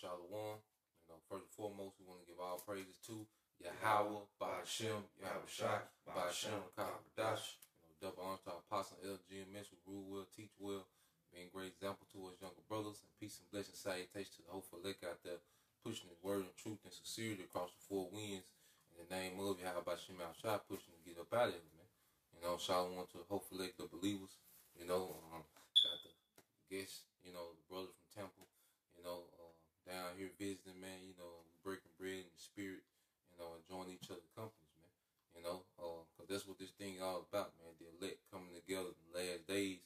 Shalom. First and foremost, we want to give all praises to Yahweh, Ba'Hashem, Yahweh Shai, Ba'Hashem, Ka'adash. Double honor to our apostle LGMS who rule well, teach well, being a great example to us younger brothers, and peace and blessing salutations to the hopeful elect out there, pushing his word and truth and sincerity across the four winds. In the name of Yahweh Ba'Hashem, Yahweh Shai, pushing to get up out of it, man. Shalom to the hopeful elect of believers. Got the guests, the brother from Tampa, down here visiting, man, breaking bread in the spirit, enjoying each other's companies, man, because that's what this thing all about, man, the elect coming together in the last days,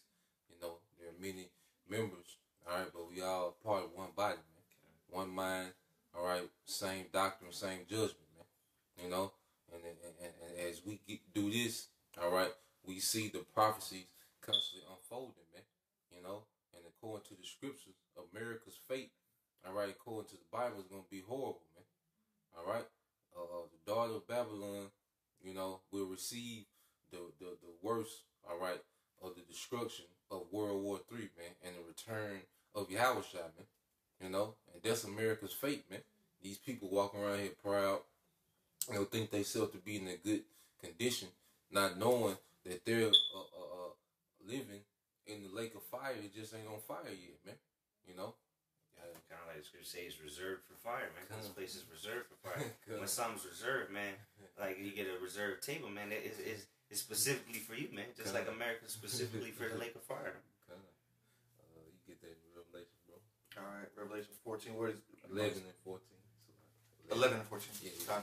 there are many members, all right, but we all part of one body, man, one mind, all right, same doctrine, same judgment, man, and as we do this, all right, we see the prophecies constantly unfolding, man, and according to the scriptures, America's fate, all right, according to the Bible, is going to be horrible, man. All right? The daughter of Babylon, will receive the worst, all right, of the destruction of World War III, man, and the return of Yahweh Shai, man. And that's America's fate, man. These people walking around here proud, think they self to be in a good condition, not knowing that they're living in the lake of fire. It just ain't on fire yet, man. Kind of like the scripture says, reserved for fire, man. This place is reserved for fire. When something's reserved, man, like you get a reserved table, man, it's specifically for you, man. Just like America specifically for the lake of fire. You get that in Revelation, bro. All right, Revelation 14. Where is 11 and 14. 11 and 14. Yeah.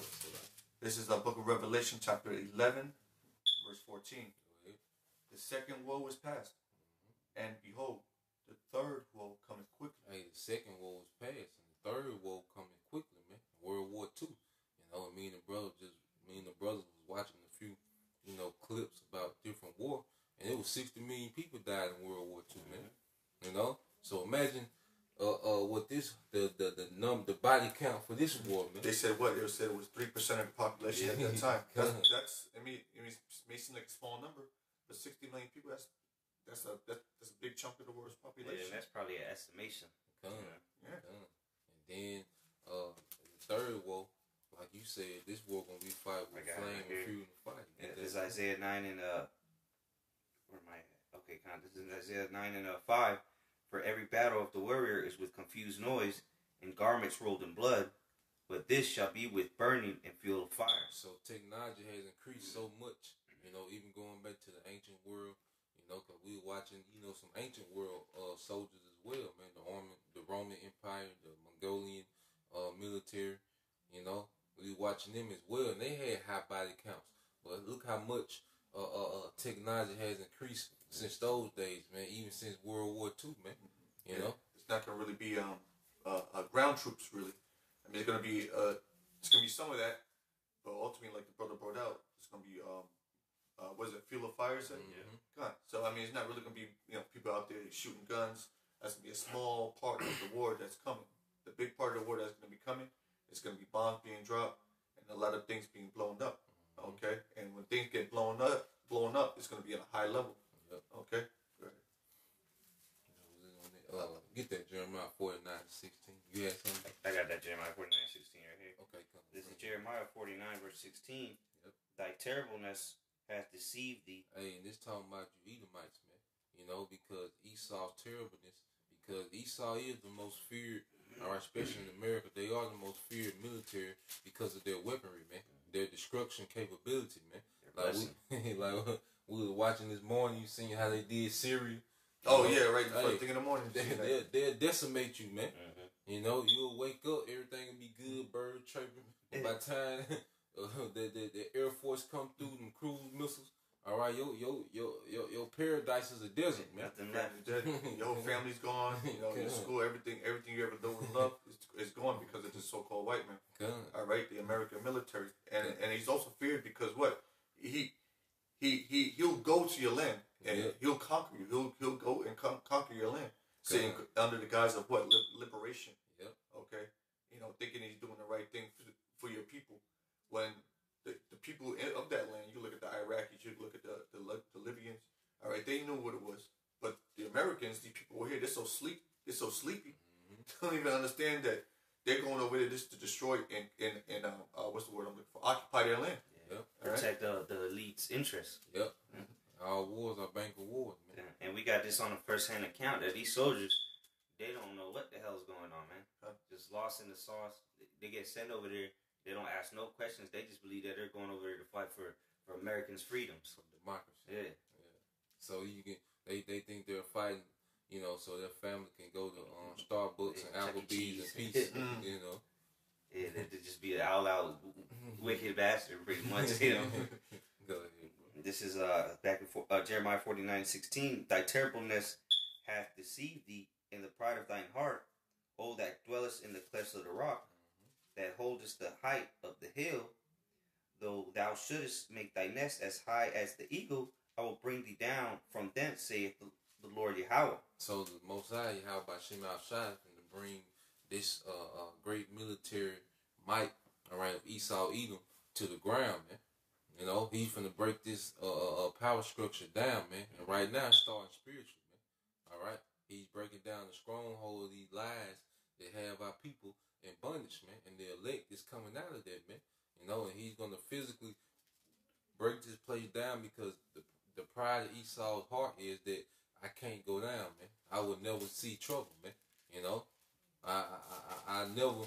This is the book of Revelation, chapter 11, verse 14. The second woe is past, and behold, the third woe cometh quickly. Hey, the second woe is past, and the third woe coming quickly, man. World War II. Me and the brothers was watching a few, clips about different war, and it was 60 million people died in World War II, man. So imagine what this the body count for this war, man. They said what? They said it was 3% of the population at that time. That's it may seem like a small number, but 60 million people. That's a big chunk of the world's population. Yeah, and that's probably an estimation. And then the third woe, like you said, this war gonna be fight with flame and fuel and fire. This is Isaiah 9 and where am I at? Okay, this is Isaiah 9 and 5. For every battle of the warrior is with confused noise and garments rolled in blood, but this shall be with burning and fuel of fire. So technology has increased so much, even going back to the ancient world. Because we were watching, some ancient world soldiers as well, man. The Roman Empire, the Mongolian military, we were watching them as well, and they had high body counts. But look how much technology has increased since those days, man. Even since World War II, man. It's not gonna really be ground troops, really. I mean, it's gonna be some of that, but ultimately, like the brother brought out, it's gonna be what is it, fuel of fire? Said? Yeah. So I mean, it's not really gonna be people out there shooting guns. That's gonna be a small part of the war that's coming. The big part of the war that's gonna be coming is gonna be bombs being dropped and a lot of things being blown up. Okay, and when things get blown up, it's gonna be at a high level. Yep. Okay. Go ahead. Get that Jeremiah 49:16. You had something? I got that Jeremiah 49:16 right here. Okay, come. This is Jeremiah 49 verse 16. Yep. Thy terribleness hath deceived thee. Hey, and this talking about you Edomites, man. Because Esau's terribleness, because Esau is the most feared, all right, especially in America, they are the most feared military because of their weaponry, man. Their destruction capability, man. We were watching this morning, you seen how they did Syria. Oh, yeah, right. The first thing in the morning. They'll decimate you, man. You'll wake up, everything will be good, bird chirping. By the time the Air Force come through, them cruise missiles, all right, your paradise is a desert, man. Nothing left. Your whole family's gone. Your school, everything you ever know and love is gone because of the so-called white man. All right, the American military, and he's also feared because what he'll go to your land and he'll conquer you. He'll go and conquer your land, saying under the guise of what liberation. Yep. Okay, thinking he's doing the right thing for your people. When the people of that land, you look at the Iraqis, you look at the Libyans. All right, they knew what it was, but the Americans, these people over here, they're so sleepy. They don't even understand that they're going over there just to destroy and what's the word I'm looking for? Occupy their land. Yeah. Protect the elite's interests. Yep. Our wars are bank of wars, man. Yeah. And we got this on a first-hand account that these soldiers, they don't know what the hell's going on, man. Just lost in the sauce. They get sent over there. They don't ask no questions. They just believe that they're going over there to fight for Americans' freedoms. For democracy. Yeah. So you can, they think they're fighting, you know, so their family can go to Starbucks and Applebee's and peace, you know. Yeah, they just be an all-out wicked bastard, pretty much, you know. Go ahead, bro. This is back in Jeremiah 49:16. Thy terribleness hath deceived thee in the pride of thine heart, O that dwellest in the clefts of the rock, that holdest the height of the hill. Though thou shouldest make thy nest as high as the eagle, I will bring thee down from thence, saith the Lord Yahweh. So the Most High Yahweh by Shem Al-Shai to bring this great military might, all right, of Esau Edom to the ground, man. You know, he's finna break this power structure down, man. And right now, it's starting spiritually, man. All right? He's breaking down the stronghold of these lies that have our people in bondage, man. And the elect is coming out of that, man. You know, and he's going to physically break this place down because the pride of Esau's heart is that I can't go down, man. I will never see trouble, man. You know, I never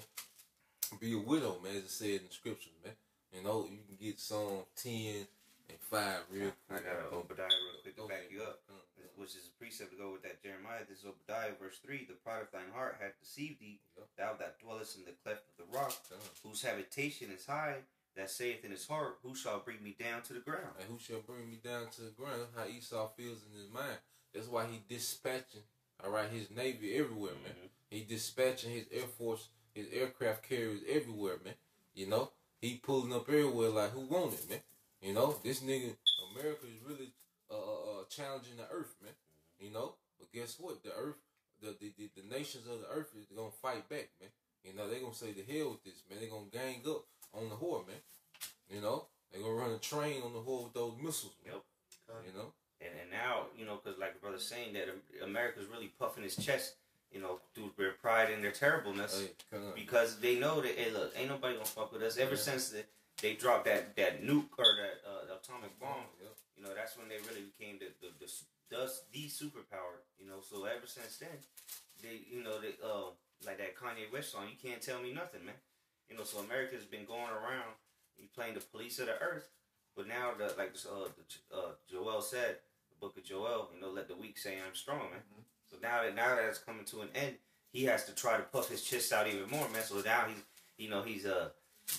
be a widow, man, as it said in the scriptures, man. You know, you can get Psalm 10 and 5 real quick. I got an Obadiah real quick to back you up, which is a precept to go with that Jeremiah. This is Obadiah, verse 3. The pride of thine heart hath deceived thee, thou that dwellest in the cleft of the rock, whose habitation is high, that saith in his heart, who shall bring me down to the ground? And who shall bring me down to the ground? That's how Esau feels in his mind. That's why he dispatching, all right, his navy everywhere, man. He dispatching his Air Force, his aircraft carriers everywhere, man. You know, he pulling up everywhere like, who want it, man? You know, this nigga, America is really challenging the earth, man. You know, but guess what? The earth, the nations of the earth is gonna fight back, man. You know, they gonna say the hell with this, man. They gonna gang up on the whore, man. You know, they gonna run a train on the whore with those missiles, man. You know, and now, you know, because like the brother's saying that America's really puffing his chest, you know, through their pride and their terribleness, because they know that, hey, look, ain't nobody gonna fuck with us. Ever since they dropped that nuke or that atomic bomb, you know, that's when they really became the superpower. You know, so ever since then, they, you know, they like that Kanye West song, you can't tell me nothing, man. You know, so America's been going around, he playing the police of the earth, but now Joel said, the book of Joel, you know, let the weak say I'm strong, man. So now that it's coming to an end, he has to try to puff his chest out even more, man. So now he's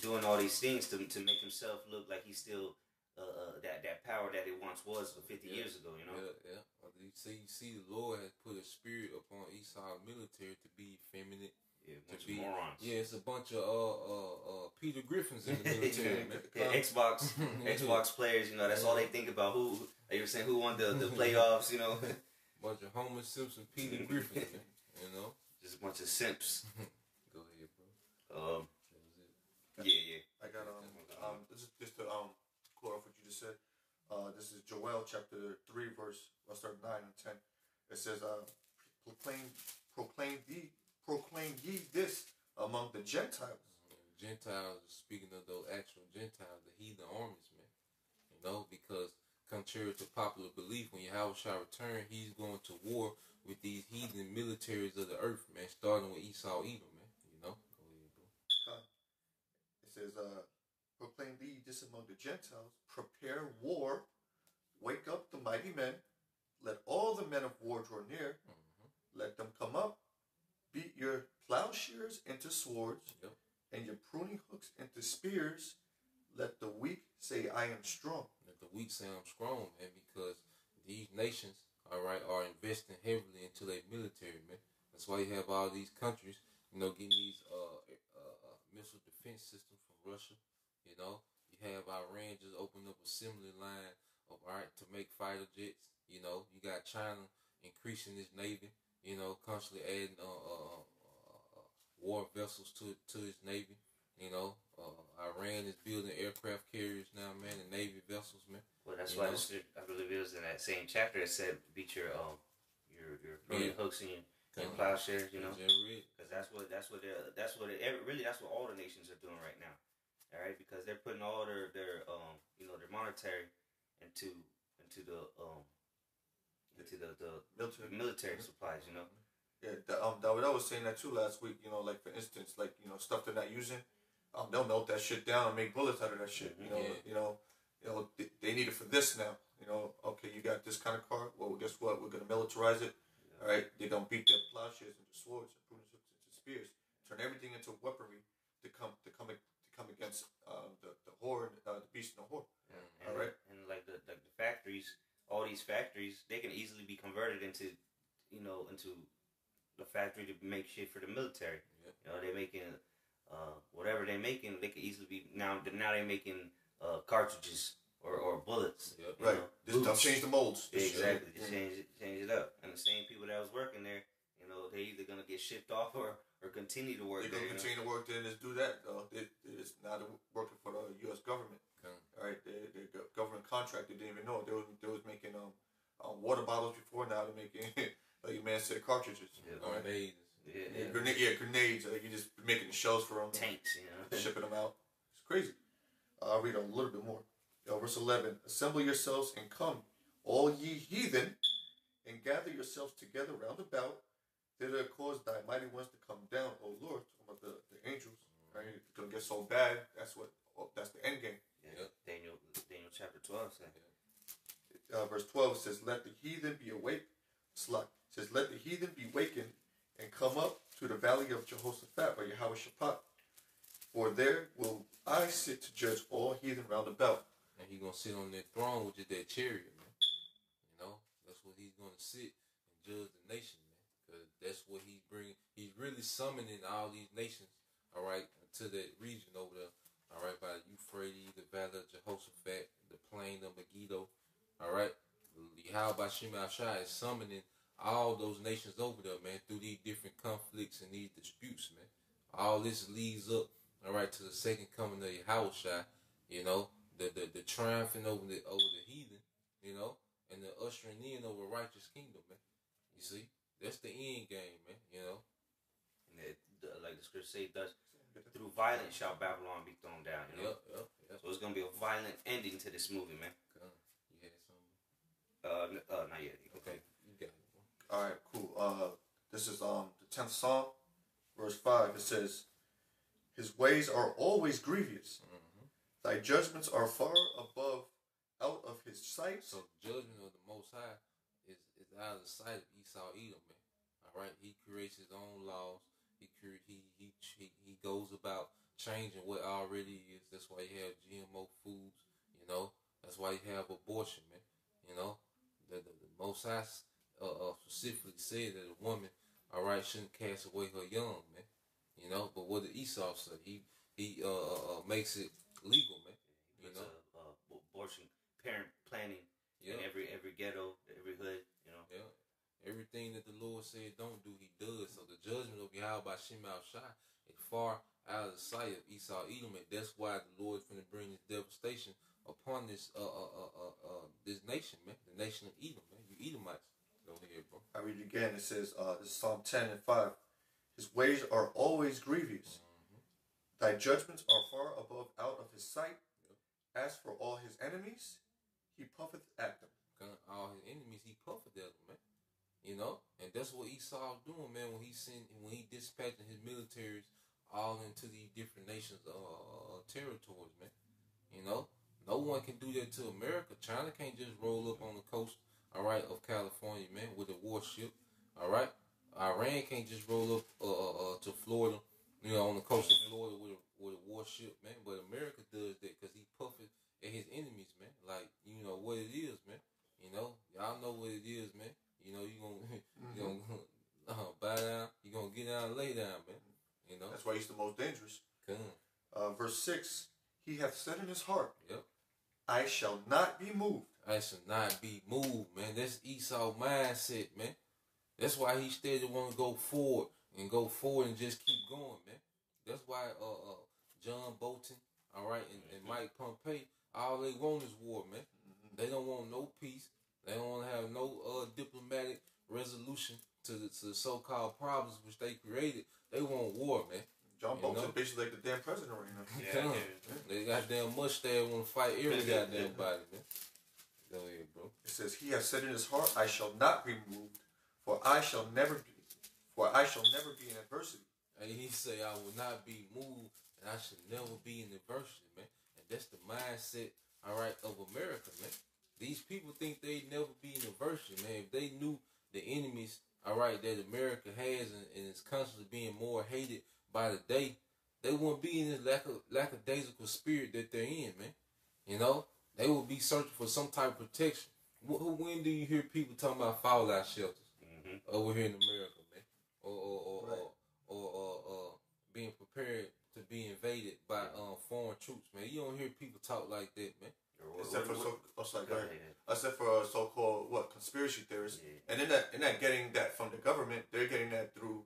doing all these things to make himself look like he's still that power that it once was 50 years ago, you know. Yeah. You see, the Lord has put a spirit upon Esau's military to be effeminate. Yeah, a bunch of morons. Yeah, it's a bunch of Peter Griffins in the military, man. Yeah, Xbox players, you know, that's all they think about. Who they were saying who won the playoffs, you know. Bunch of Homer Simpson, Peter Griffins, man. You know, just a bunch of simps. Go ahead, bro. That was it. Yeah. I got this is just to quote off what you just said. This is Joel chapter 3 verse 9 and 10. It says, proclaim ye this among the Gentiles. Gentiles, speaking of those actual Gentiles, the heathen armies, man. You know, because contrary to popular belief, when Yahweh shall return, he's going to war with these heathen militaries of the earth, man, starting with Esau Edom, man. You know? Go ahead, bro. It says, proclaim thee this among the Gentiles, prepare war, wake up the mighty men, let all the men of war draw near, let them come up, beat your plowshares into swords, and your pruning hooks into spears, let the weak say, I am strong. Let the weak say I'm strong, man, because these nations, all right, are investing heavily into their military, man. That's why you have all these countries, you know, getting these missile defense systems from Russia. You know, you have Iran just open up a similar line of, all right, to make fighter jets. You know, you got China increasing its navy, you know, constantly adding war vessels to its navy. You know, Iran is building aircraft carriers now, man, and navy vessels, man. Well, that's why I believe it was in that same chapter it said beat your hooks and your plowshares, you know. because that's what all the nations are doing right now. All right, because they're putting all their their monetary into the military supplies. You know. Yeah, I was saying that too last week. Like for instance, like stuff they're not using, they'll melt that shit down and make bullets out of that shit. They need it for this now. Okay, you got this kind of car. Well, guess what? We're gonna militarize it. Yeah. All right, they're gonna beat their plowshares into swords and pruning hooks into spears. Turn everything into weaponry to come against the horde, the beast and the horde. Yeah. All right, and like the factories, all these factories, they can easily be converted into the factory to make shit for the military. Yep. They're making whatever they're making. They could easily be now they're making cartridges or bullets. Yep. Right. Just change the molds. Exactly. Just change it up. And the same people that was working there, they're either gonna get shipped off or continue to work. They're gonna continue to work there and just do that. It's not working for the U.S. government. Okay. All right. The government contractor didn't even know they was making water bottles before. Now they're making like your man said cartridges. Yeah. Grenades. Grenades. You just making the shells for them. Tanks. Shipping them out. It's crazy. I'll read a little bit more. Verse 11. Assemble yourselves and come, all ye heathen, and gather yourselves together round about. Thither cause thy mighty ones to come down, O Lord. Talking about the angels. Right? It's gonna get so bad. That's the end game. Yeah. Daniel chapter 12 says. Verse 12 says, "Let the heathen be awake." Says, "Let the heathen be wakened and come up to the valley of Jehoshaphat or Yahweh Shaphat. For there will I sit to judge all heathen round about." And he's gonna sit on that throne, which is that chariot, man. That's what he's gonna sit and judge the nation, man. Because that's what he's bringing. He's really summoning all these nations, all right, to that region over there, all right, by Euphrates, the valley of Jehoshaphat, the plain of Megiddo, all right. Yahweh Shai is summoning all those nations over there, man, through these different conflicts and these disputes, man. All this leads up, all right, to the second coming of Yahweh Shai, the triumphing over the heathen, and the ushering in over a righteous kingdom, man. You see, that's the end game, man. And like the scripture say, thus through violence shall Babylon be thrown down. Yep. So it's gonna be a violent ending to this movie, man. You had something? Not yet. Okay, you got it. All right, cool. This is the 10th Psalm, verse 5. It says, "His ways are always grievous. Thy judgments are far above, out of his sight." So the judgment of the Most High is out of the sight of Esau Edom, man. All right, he creates his own laws. He goes about changing what already is. That's why you have GMO foods. That's why you have abortion, man. The Most High specifically said that a woman, all right, shouldn't cast away her young, man. But what did Esau say? He makes it legal, man. Abortion, parent planning in every ghetto, every hood. Yeah. Everything that the Lord said don't do, he does. So the judgment of Yahweh Shemel Shai is far out of the sight of Esau Edom. That's why the Lord is going to bring this devastation upon this this nation, man. The nation of Edom, man. You Edomites. Go ahead, bro. I read it again. It says, this is Psalm 10 and 5. "His ways are always grievous. Thy judgments are far above, out of his sight. As for all his enemies, he puffeth at them." All his enemies, he puffeth at them, man. And that's what Esau's doing, man. When he dispatching his militaries all into these different nations' territories, man. No one can do that to America. China can't just roll up on the coast, all right, of California, man, with a warship, all right. Iran can't just roll up to Florida, on the coast of Florida with a warship, man. But America does that because he puffing at his enemies, man. Like, what it is, man. Y'all know what it is, man. You gonna bow down. You gonna get down and lay down, man. That's why he's the most dangerous. Verse 6. "He hath said in his heart, Yep, I shall not be moved." I shall not be moved, man. That's Esau mindset, man. That's why he steady want to go forward and just keep going, man. That's why John Bolton, all right, and Mike Pompeo, all they want is war, man. They don't want no peace. They don't want to have no diplomatic resolution to the so-called problems which they created. They want war, man. John Bolton's basically like the damn president right now. They goddamn mustache want to fight every goddamn body, man. Go ahead, bro. It says, "He has said in his heart, I shall not be moved, for I shall never be in adversity." And he say, "I will not be moved, and I should never be in adversity, man." And that's the mindset, all right, of America, man. These people think they never be in adversity, man. If they knew the enemies, all right, that America has and is constantly being more hated by the day, they wouldn't be in this lackadaisical spirit that they're in, man. You know, they would be searching for some type of protection. When do you hear people talking about fallout shelters over here in America, man? Or being prepared to be invaded by foreign troops, man? You don't hear people talk like that, man. Except for so-called conspiracy theorists, and they're not getting that from the government. They're getting that through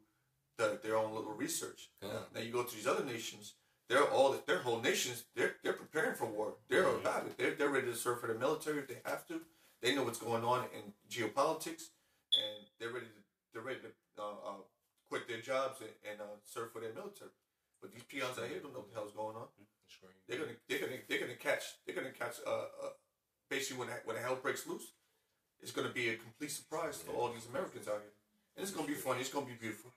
their own little research. Now you go to these other nations, their whole nations, they're preparing for war. They're about it. They're ready to serve for the military if they have to. They know what's going on in geopolitics, and they're ready to quit their jobs and serve for their military. But these peons out here don't know what the hell's going on. They're gonna catch basically when the hell breaks loose, it's gonna be a complete surprise for all these Americans out here, and it's gonna be funny. It's gonna be beautiful.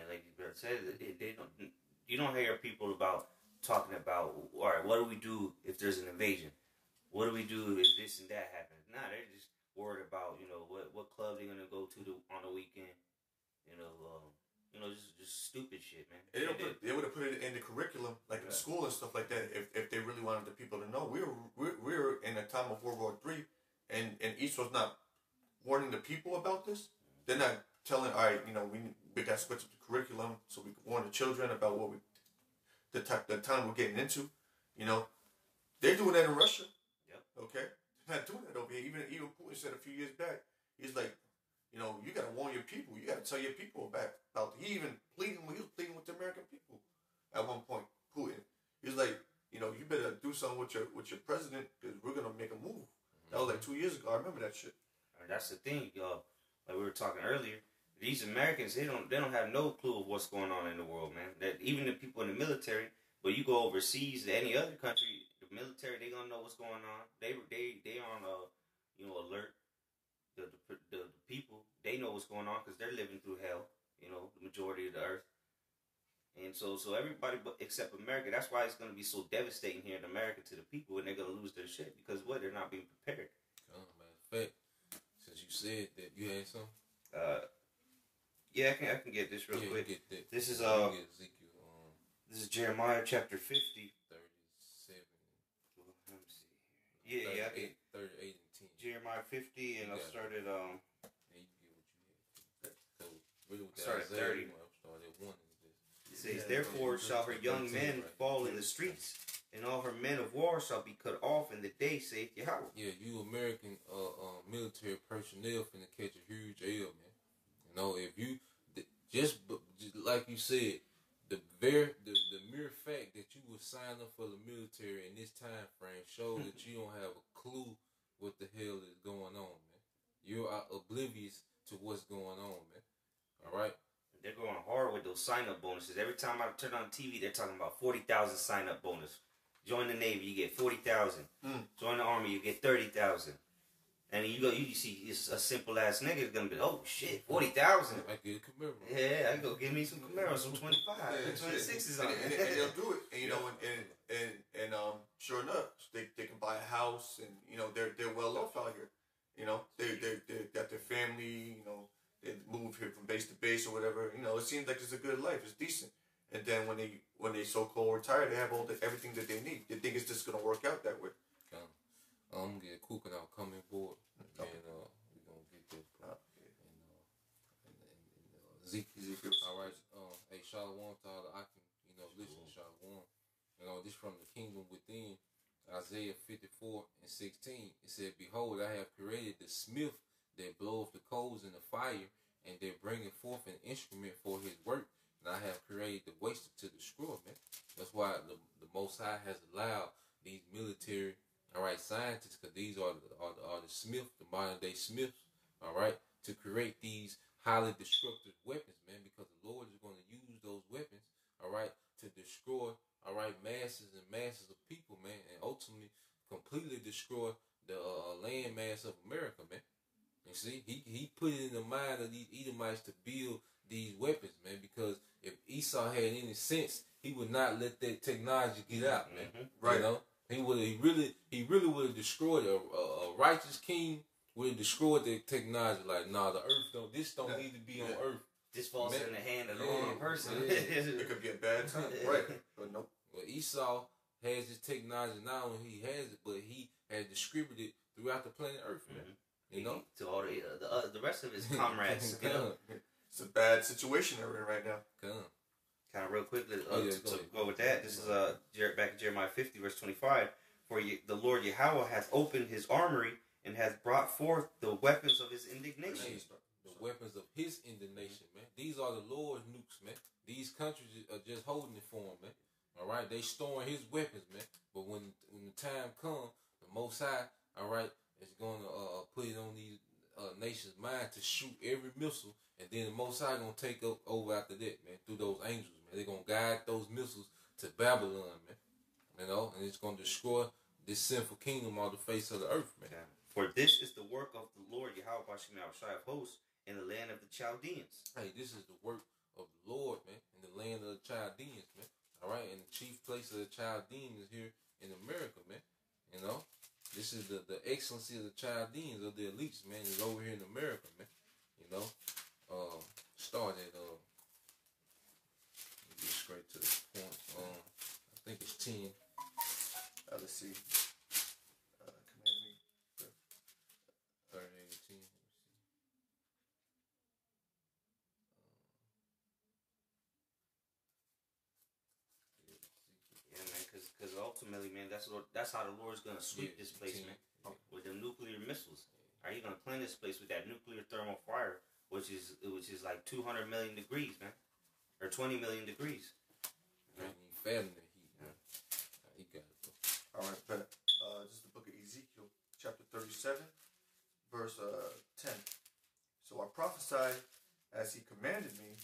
Like you said, you don't hear people talking about, all right, what do we do if there's an invasion? What do we do if this and that happens? Nah, they're just worried about what club they're gonna go to on the weekend. Just stupid shit, man. They would have put it in the curriculum, like in school and stuff like that, if they really wanted the people to know. We were in a time of World War III, and East was not warning the people about this. They're not telling, all right, we got to switch up the curriculum so we can warn the children about the time we're getting into. They're doing that in Russia. Yep. Okay, they're not doing that over here. Even Putin said a few years back, he's like, you got to warn your people. You got to tell your people about. He even he was pleading with the American people at one point. Putin, he was like, you better do something with your president because we're gonna make a move. That was like 2 years ago. I remember that shit. And that's the thing, y'all. Like we were talking earlier, these Americans they don't have no clue of what's going on in the world, man. That even the people in the military, but you go overseas to any other country, the military they gonna know what's going on. They on alert. The people, they know what's going on because they're living through hell, the majority of the earth. And so everybody but except America, that's why it's going to be so devastating here in America to the people, and they're going to lose their shit because they're not being prepared. Matter of fact, since you said that you had some, yeah, I can get this real quick. Get that. This is Ezekiel, this is Jeremiah chapter 50. 37. Let me see. Yeah, 38 and 10. Jeremiah 50, and I'll start at Yeah, you can get what you had. So really with that Start at 30. Start at 1. It says, "Therefore shall her young men fall in the streets, and all her men of war shall be cut off in the day, saith Yahweh." Yeah, you American military personnel finna catch a huge L, man. If you just like you said, the mere fact that you would sign up for the military in this time frame shows that you don't have a clue what the hell is going on, man. You are oblivious to what's going on, man. All right. They're going hard with those sign-up bonuses. Every time I turn on TV, they're talking about 40,000 sign-up bonus. Join the Navy, you get 40,000. Join the Army, you get 30,000. And you see, it's a simple ass nigga is gonna be, oh shit, 40,000. I get a Camaro. Yeah, I go give me some Camaro, some 25, 26s on it. And they'll do it, and sure enough, they can buy a house, and they're well off out here. They got their family, they move here from base to base or whatever. It seems like it's a good life. It's decent. And then when they so-called retire, they have everything that they need. They think it's just going to work out that way. I'm going to get cooking out coming board. Okay. And we're going to get this, bro. And Ezekiel. All right. Hey, Shalom to all the I can, listen to Shalom. This from the Kingdom Within, Isaiah 54 and 16. It said, "Behold, I have created the smith that bloweth the coals in the fire, and they're bringing forth an instrument for his work. And I have created the waster to destroy," man. That's why the Most High has allowed these military, all right, scientists, because these are the Smiths, the modern day Smiths, all right, to create these highly destructive weapons, man, because the Lord is going to use those weapons, all right, to destroy, all right, masses and masses of people, man, and ultimately completely destroy the land mass of America, man. You see, he put it in the mind of these Edomites to build these weapons, man, because if Esau had any sense, he would not let that technology get out, man. Right. You know, he really would have destroyed a righteous king would have destroyed the technology. Like, nah, the earth don't need to be on earth. This falls in the hand of the wrong person. It could be a bad time, right? But nope. Well, Esau has his technology now, and he has it, but he has distributed throughout the planet Earth, man. You know, to all the rest of his comrades. You know? It's a bad situation they're in right now. Kind of real quickly to go with that. This is back in Jeremiah 50 verse 25. For the Lord Yahweh hath opened his armory and hath brought forth the weapons of his indignation. The weapons of his indignation, man. These are the Lord's nukes, man. These countries are just holding it for him, man. All right, they storing his weapons, man. But when the time comes, the Most High, all right, is going to put it on these nations' mind to shoot every missile, and then the Most High going to take over after that, man, through those angels, man. They're going to guide those missiles to Babylon, man. You know, and it's going to destroy this sinful kingdom on the face of the earth, man. Yeah. For this is the work of the Lord Yahweh Bashim Al-Shai of hosts in the land of the Chaldeans. Hey, this is the work of the Lord, man, in the land of the Chaldeans, man. All right, and the chief place of the Chaldeans is here in America, man. You know, this is the excellency of the Chaldeans, of the elites, man, is over here in America, man. You know, started, let me get straight to the point. I think it's 10. Let's see. Command me. 30, 10. Yeah, man, because ultimately, man, that's how the Lord's gonna sweep this place, man, with the nuclear missiles. Are you gonna clean this place with that nuclear thermal fire, which is like 200 million degrees, man, or 20 million degrees? Man, you fathom the heat, man. You got it, bro. All right, but this is the book of Ezekiel, chapter 37, verse 10. So I prophesied as he commanded me,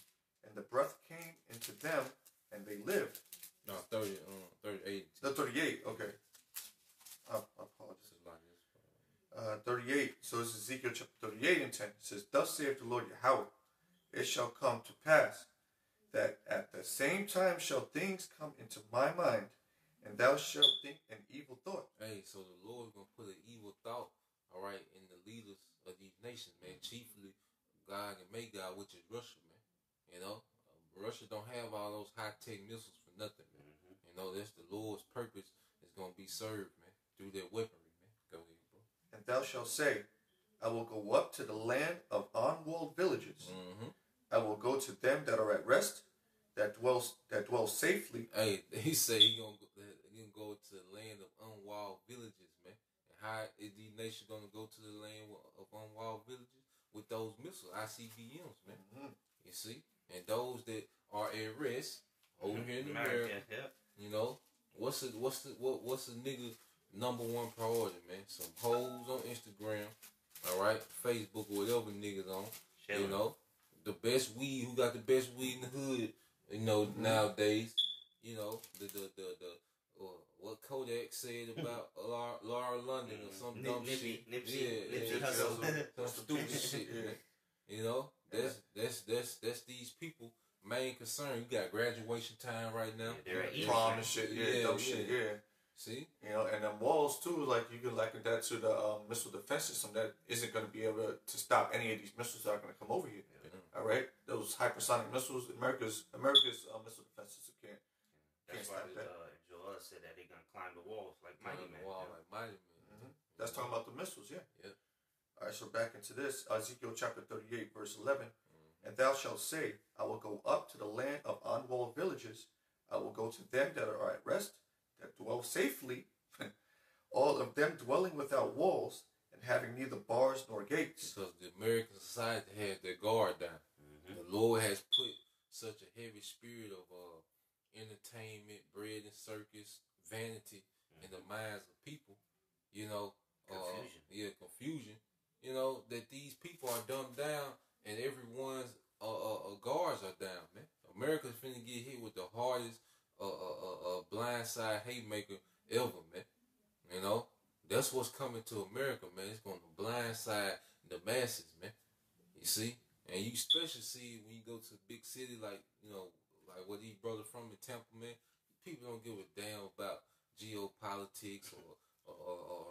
and the breath came into them, and they lived. No, 38. No, 38, okay. I apologize. 38, so this is Ezekiel chapter 38 and 10. It says, Thus saith the Lord Yahweh, it shall come to pass, that at the same time shall things come into my mind, and thou shalt think an evil thought. Hey, so the Lord's going to put an evil thought, all right, in the leaders of these nations, man. Chiefly Gog and Magog, which is Russia, man. You know, Russia don't have all those high-tech missiles for nothing, man. You know, that's the Lord's purpose is going to be served, man, through their weaponry, man. Go ahead, bro. And thou shalt say, I will go up to the land of unwalled villages. I will go to them that are at rest, that dwell safely. Hey, he said he gonna go to the land of unwalled villages, man. And how is these nations gonna go to the land of unwalled villages? With those missiles, ICBMs, man. You see? And those that are at rest over here in America, you know, what's the nigga number one priority, man? Some hoes on Instagram, all right, Facebook or whatever niggas on, you know, the best weed, who got the best weed in the hood, you know, nowadays, you know, what Kodak said about Laura London or some dumb shit. Nipsey Hussle. Some stupid shit, man. You know, that's these people main concern. You got graduation time right now. Prom and shit, dumb shit. See? You know, and them walls too, like you can liken that to the missile defense system that isn't going to be able to stop any of these missiles that are going to come over here. All right, those hypersonic missiles, America's missile defense system can't stop that. Joel said that they're gonna climb the walls like Mighty Man. That's talking about the missiles, yeah. All right, so back into this, Ezekiel chapter 38, verse 11. And thou shalt say, I will go up to the land of unwalled villages. I will go to them that are at rest, that dwell safely, all of them dwelling without walls, and having neither bars nor gates. Because the American society has their guard down. The Lord has put such a heavy spirit of entertainment, bread and circus, vanity in the minds of people. you know, Confusion. Confusion. You know, that these people are dumbed down and everyone's guards are down, man. America's finna get hit with the hardest blindside haymaker ever, man. You know, that's what's coming to America, man. It's going to blindside the masses, man. You see, and you especially see when you go to a big city like, you know, like where these brothers from in Tampa, man. People don't give a damn about geopolitics or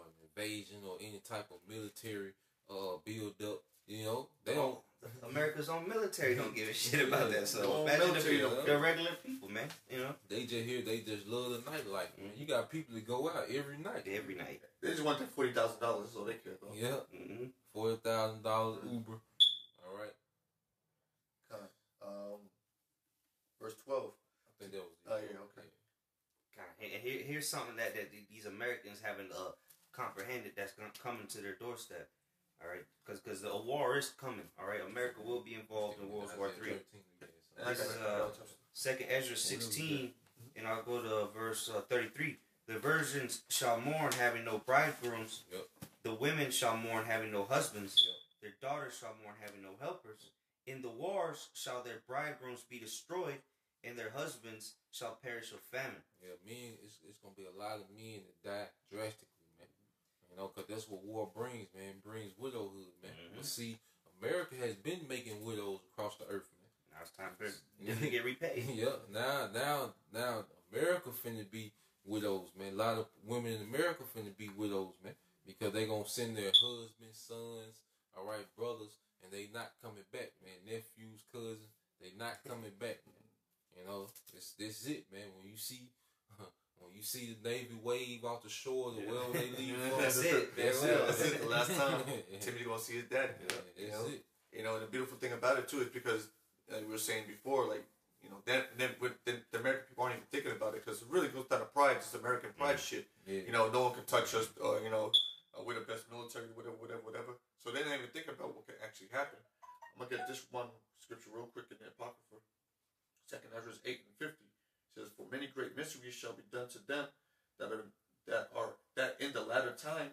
an invasion or any type of military build up. You know, they don't. America's own military don't give a shit about that. So imagine the regular people, man. You know, they just here. They just love the nightlife, man. You got people that go out every night. Every night. They just want that $40,000. That's all they care about. Yeah, $40,000 Uber. All right. Verse 12. I think that was. Oh yeah, okay. And here's something that these Americans haven't comprehended that's coming to their doorstep. All right, because the war is coming. All right, America will be involved in World War III. This is Second Ezra 16, and I'll go to verse 33. The virgins shall mourn, having no bridegrooms. Yep. The women shall mourn, having no husbands. Yep. Their daughters shall mourn, having no helpers. In the wars shall their bridegrooms be destroyed, and their husbands shall perish of famine. Yeah, men, it's gonna be a lot of men that die drastically, man. You know, because that's what war brings, man. It brings widowhood, man. But see, America has been making widows across the earth, man. Now it's time for them to get repaid. Yeah, now America finna be widows, man. A lot of women in America finna be widows, man, because they gonna send their husbands, sons, all right, brothers, and they not coming back, man. Nephews, cousins, they not coming back, man. You know, this is it, man. When you see the Navy wave off the shore, the well they leave. That's it. That's it. The last time Timothy gonna see his daddy. That's it. You know, and the beautiful thing about it too is because we were saying before, like, you know, then the American people aren't even thinking about it because it really goes down to pride, just American pride shit. Yeah. You know, no one can touch us. You know, we're the best military, whatever. So they didn't even think about what could actually happen. I'm gonna get this one scripture real quick in the Apocrypha. 2nd Ezra 8 and 50 says, "For many great mysteries shall be done to them that in the latter time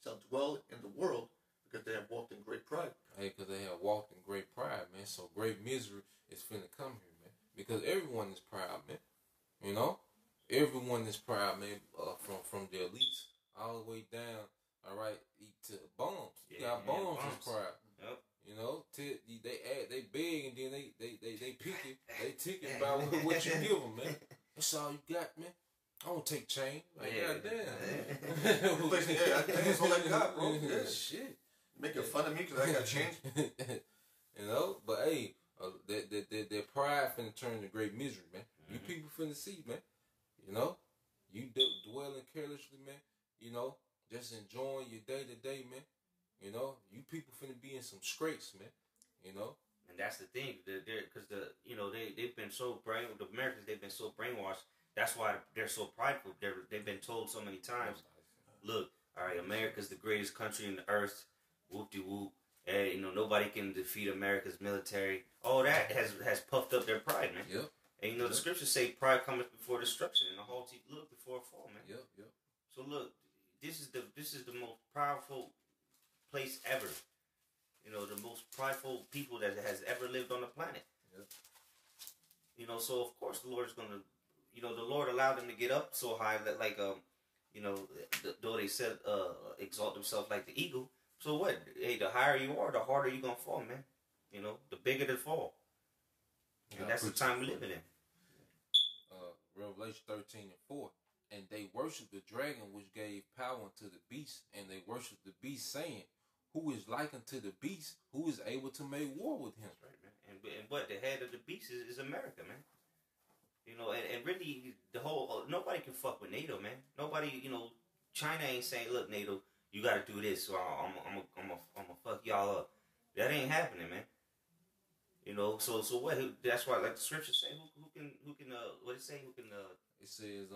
shall dwell in the world, because they have walked in great pride." Hey, because they have walked in great pride, man. So great misery is finna come here, man. Because everyone is proud, man. You know, everyone is proud, man. From the elites all the way down, all right, to bums. You got bums is proud. Yep. You know, they beg and then they pick it. They ticket about what you give them, man. That's all you got, man. I don't take change. Like, goddamn. That's all I got, bro. Yeah. Shit. Making fun of me because I got change. You know, but hey, that pride finna turn to great misery, man. You people finna see, man. You know, you dwelling carelessly, man. You know, just enjoying your day to day, man. You know, you people finna be in some scrapes, man. You know, and that's the thing, because they've been so the Americans, they've been so brainwashed. That's why they're so prideful. They've been told so many times, look, all right, America's the greatest country in the earth. Whoop de whoop. Hey, you know, nobody can defeat America's military. All that has puffed up their pride, man. Yep. And you know, the scriptures say pride cometh before destruction, and the haughty look before a fall, man. Yep. So look, this is the most powerful place ever. You know, the most prideful people that has ever lived on the planet. Yep. You know, so of course the Lord is gonna, you know, the Lord allowed them to get up so high that, like, you know, though they said exalt themselves like the eagle. So what? Hey, the higher you are, the harder you're gonna fall, man. You know, the bigger the fall. And that's the time we're living in. Revelation 13:4. And they worshiped the dragon which gave power unto the beast, and they worshiped the beast, saying, who is like unto the beast, who is able to make war with him? That's right, man. And what the head of the beast is America, man. You know, and really the whole nobody can fuck with NATO, man. Nobody, you know, China ain't saying, look, NATO, you got to do this, so I'm gonna fuck y'all up. That ain't happening, man. You know, so what? That's why, like the scriptures say, who can what it say? Who can It says,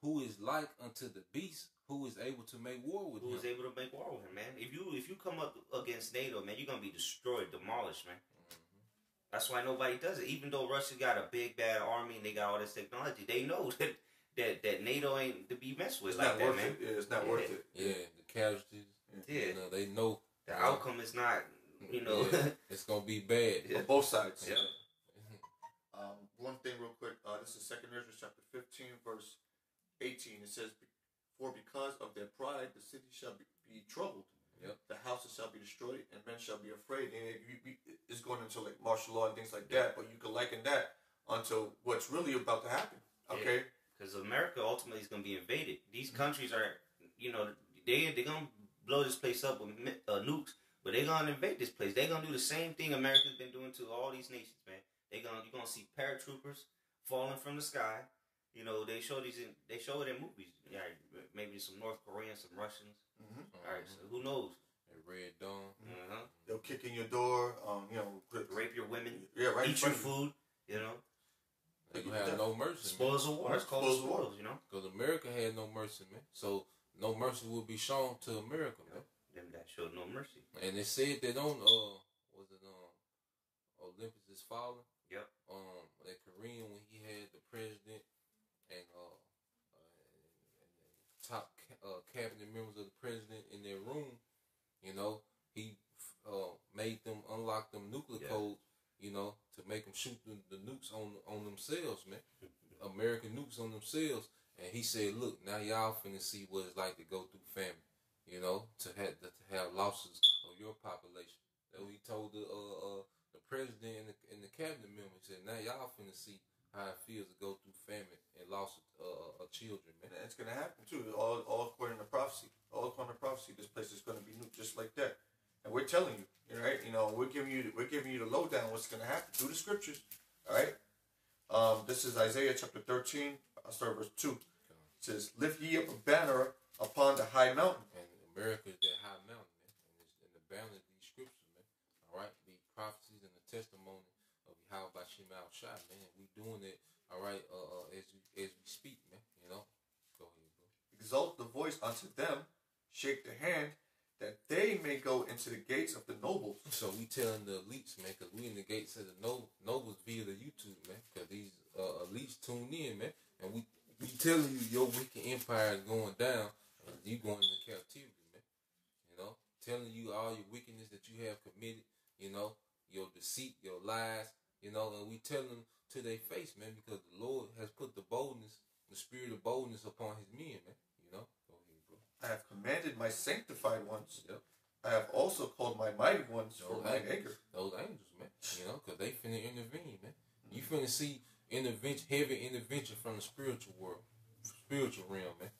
who is like unto the beast, who is able to make war with him? Who is able to make war with him, man? If you come up against NATO, man, you're gonna be destroyed, demolished, man. That's why nobody does it. Even though Russia got a big bad army and they got all this technology, they know that that NATO ain't to be messed with It's like not that, worth man. it. Yeah, it's not worth it. Yeah, the casualties. Yeah. You know, they know The outcome is not, you know. yeah, it's gonna be bad. Yeah. On both sides. Yeah. One thing real quick. This is 2 Ezra chapter 15, verse 18. It says, "For because of their pride, the city shall be troubled. Yep. The houses shall be destroyed, and men shall be afraid." And it's going into like martial law and things like that. But you can liken that onto what's really about to happen. Okay. Because America ultimately is going to be invaded. These countries are, you know, they're going to blow this place up with nukes, but they're going to invade this place. They're going to do the same thing America's been doing to all these nations, man. You're going to see paratroopers falling from the sky. You know, they show it in movies. Yeah, maybe some North Koreans, some Russians. Mm-hmm. All right, so who knows? Red Dawn. Uh-huh. They'll kick in your door. You know, Rape your women. Yeah, right. Eat your food. You know. They gonna have no mercy. Spoils of war. It's called spoils, you know. Because America had no mercy, man. So no mercy will be shown to America, man. Them that showed no mercy. And they said that on Olympus is falling. Yep. That Korean when he had the president and top cabinet members of the president in their room, you know, he made them unlock them nuclear codes, you know, to make them shoot the nukes on themselves, man. American nukes on themselves. And he said, look, now y'all finna see what it's like to go through famine, you know, to have losses of your population. That he told the president and the cabinet member. He said, now y'all finna see how it feels to go through famine and loss of children, man. And it's gonna happen too. All according to prophecy. All according to prophecy, this place is gonna be nuked just like that. And we're telling you, right? You know, we're giving you the lowdown what's gonna happen through the scriptures. All right. This is Isaiah chapter 13. I'll start verse 2. It says, "Lift ye up a banner upon the high mountain." And America is that high mountain, man. And the banner of these scriptures, man. All right, the prophecies and the testimony of how by Shemal Shai, man. We doing it, all right, as we speak, man. You know, go ahead, bro. "Exalt the voice unto them, shake the hand, that they may go into the gates of the nobles." So we telling the elites, man, because we in the gates of the nobles via the YouTube, man. Because these elites tune in, man, and we telling you your wicked empire is going down, and you going into captivity, man. You know, telling you all your wickedness that you have committed, you know, your deceit, your lies, you know, and we tell them to their face, man, because the Lord has put the boldness, the spirit of boldness upon his men, man. You know, go ahead, bro. "I have commanded my sanctified ones. Yep. I have also called my mighty ones for mine anger." Those angels, man. You know, because they finna intervene, man. You finna see heavy intervention from the spiritual world, spiritual realm, man.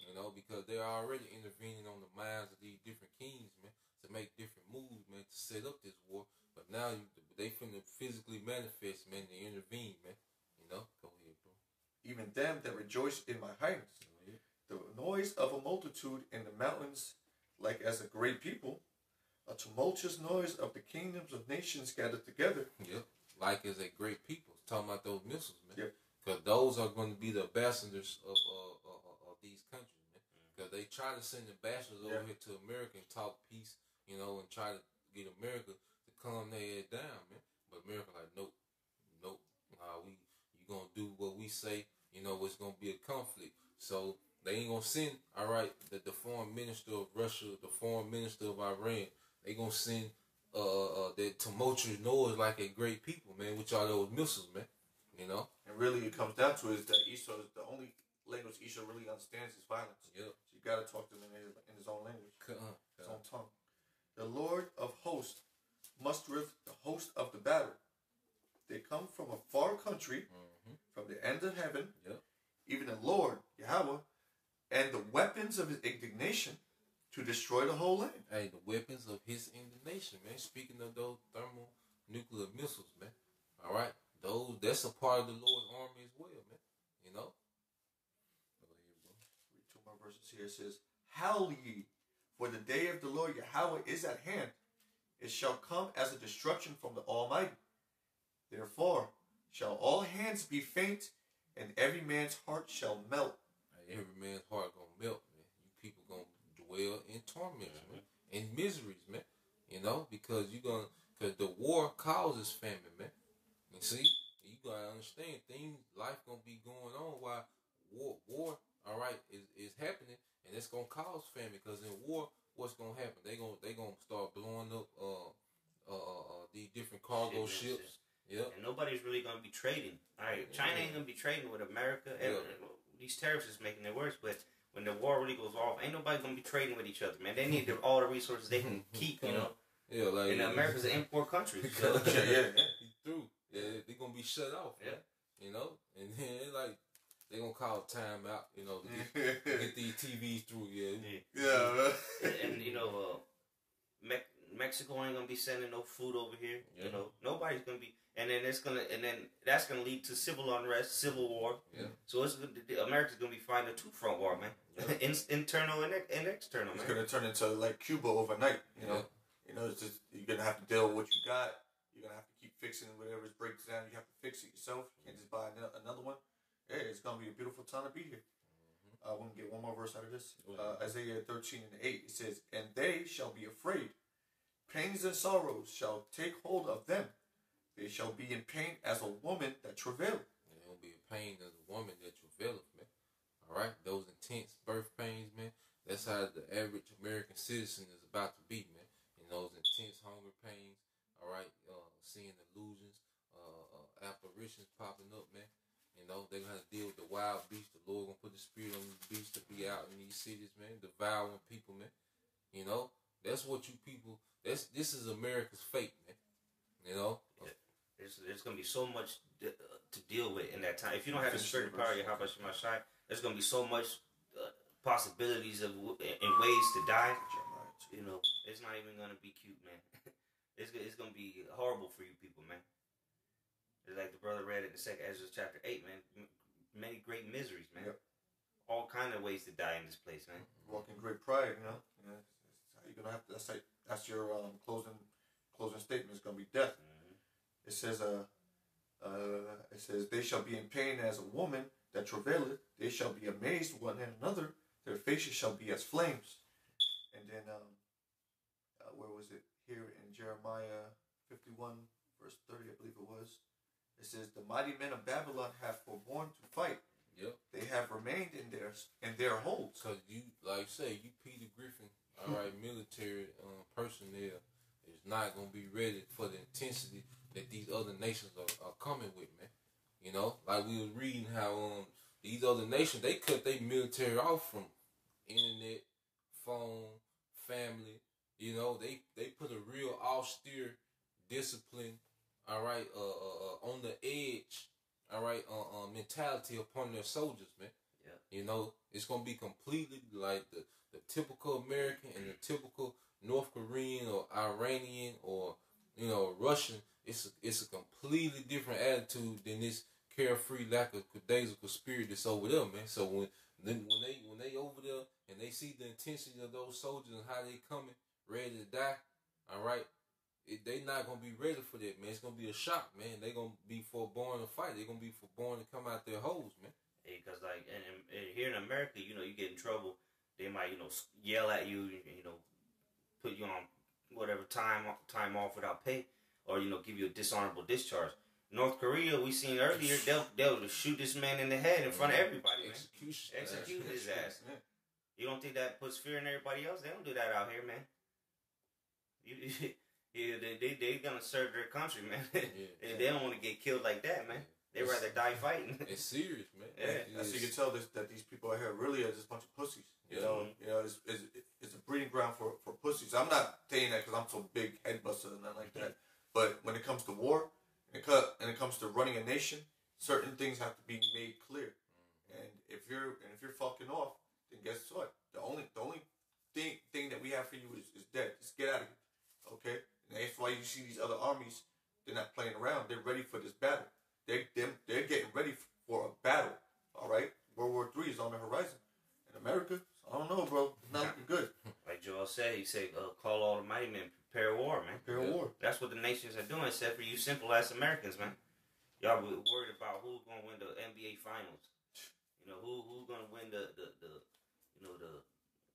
You know, because they're already intervening on the minds of these different kings, man, to make different moves, man, to set up this war. But now they finna physically manifest, man, to intervene, man. You know, go ahead, bro. "Even them that rejoice in my highness. The noise of a multitude in the mountains, like as a great people, a tumultuous noise of the kingdoms of nations gathered together." Yep. Like as a great people. Talking about those missiles, man. Yep. Because those are going to be the ambassadors of these countries, man. Because they try to send ambassadors over here to America and talk peace, you know, and try to get America to calm their ass down, man. But America like, nope. You gonna do what we say, you know, it's gonna be a conflict. So they ain't gonna send, all right, the foreign minister of Russia, the foreign minister of Iran, they gonna send that tumultuous noise like a great people, man, which are those missiles, man. You know? And really it comes down to is that Esau is the only language Esau really understands is violence. Yep. So you gotta talk to him in his own language. His own tongue. "The Lord of hosts mustereth the host of the battle. They come from a far country, from the end of heaven, even the Lord, Yahweh, and the weapons of his indignation to destroy the whole land." Hey, the weapons of his indignation, man. Speaking of those thermonuclear missiles, man. All right, that's a part of the Lord's army as well, man. You know. Go ahead, bro. Read 2 more verses here. It says, "Howl ye, for the day of the Lord Yahweh is at hand. It shall come as a destruction from the Almighty. Therefore shall all hands be faint, and every man's heart shall melt." Hey, every man's heart gonna melt, man. You people gonna dwell in torments, man, in miseries, man. You know, because the war causes famine, man. You see, you gotta understand life gonna be going on while war, all right, is happening, and it's gonna cause famine. Because in war, what's gonna happen? They gonna start blowing up these different cargo ships. Yep. And nobody's really gonna be trading. All right, China ain't gonna be trading with America. These tariffs is making it worse, but when the war really goes off, ain't nobody gonna be trading with each other, man. They need all the resources they can keep, you know. Yeah, like and America's an import country. So. He through. Yeah, they gonna be shut off. Yeah, you know, and then like they gonna call time out, you know, to get these TVs through. And you know, Mexico ain't gonna be sending no food over here. You know, nobody's gonna be, and then that's gonna lead to civil unrest, civil war. Yeah. So America's gonna be fighting a two-front war, man. Yeah. Internal and external. It's man. gonna turn into like Cuba overnight. You know. You know, it's just you're gonna have to deal with what you got. You're gonna have to keep fixing whatever breaks down. You have to fix it yourself. You can't just buy another one. Hey, it's gonna be a beautiful time to be here. We're gonna get one more verse out of this. Isaiah 13:8. It says, "And they shall be afraid. Pains and sorrows shall take hold of them. They shall be in pain as a woman that travaileth." They will be in pain as a woman that travaileth, man. All right, those intense birth pains, man. That's how the average American citizen is about to be, man. In those intense hunger pains, all right, seeing illusions, apparitions popping up, man. You know, they're gonna have to deal with the wild beast. The Lord gonna put the spirit on these beasts to be out in these cities, man, devouring people, man. You know, that's what you people. This is America's fate, man. You know, there's gonna be so much to deal with in that time. If you don't have the spirit of power, how about you, my shy? There's gonna be so much possibilities and ways to die. You know, it's not even gonna be cute, man. It's gonna be horrible for you people, man. It's like the brother read in the second Ezra chapter 8, man. Many great miseries, man. Yep. All kind of ways to die in this place, man. Walk in great pride, you know. You're gonna have to. That's your closing statement. Is gonna be death. Mm-hmm. It says they shall be in pain as a woman that travaileth. They shall be amazed one and another. Their faces shall be as flames. And then where was it? Here in Jeremiah 51 verse 30, I believe it was. It says, "The mighty men of Babylon have forborne to fight. Yep. They have remained in their holds." Cause you, like say, you Peter Griffin, all right, military personnel is not gonna be ready for the intensity that these other nations are coming with, man. You know, like we was reading how these other nations, they cut their military off from internet, phone, family. You know, they put a real austere discipline, all right, on the edge, all right, mentality upon their soldiers, man. Yeah. You know, it's gonna be completely like the typical American and the typical North Korean or Iranian or, you know, Russian. It's a completely different attitude than this carefree, lackadaisical spirit that's over there, man. So when they over there and they see the intensity of those soldiers and how they coming ready to die, all right, they not gonna be ready for that, man. It's gonna be a shock, man. They gonna be forborn to fight. They gonna be forborn to come out their holes, man. Hey, cause like and here in America, you know, you get in trouble, they might, you know, yell at you, you know, put you on whatever time off without pay, or, you know, give you a dishonorable discharge. North Korea, we seen earlier, they'll shoot this man in the head in front of everybody, man. Execute his ass. Yeah. You don't think that puts fear in everybody else? They don't do that out here, man. They gonna serve their country, man. They don't want to get killed like that, man. They rather die fighting. It's serious, man. Yeah. So you can tell that these people out here really are just a bunch of pussies. You know, it's a breeding ground for pussies. I'm not saying that because I'm so big head buster and nothing like that. But when it comes to war, and it comes to running a nation, certain things have to be made clear. And if you're fucking off, then guess what? The only thing that we have for you is dead. Just get out of here, okay? And that's why you see these other armies. They're not playing around. They're ready for this battle. They're getting ready for a battle. All right, World War III is on the horizon. In America, I don't know, bro. It's not looking good. Like Joel said, he said, "Call all the mighty men, prepare war, man. Prepare war." That's what the nations are doing, except for you simple ass Americans, man. Y'all worried about who's gonna win the NBA finals. You know, who's gonna win the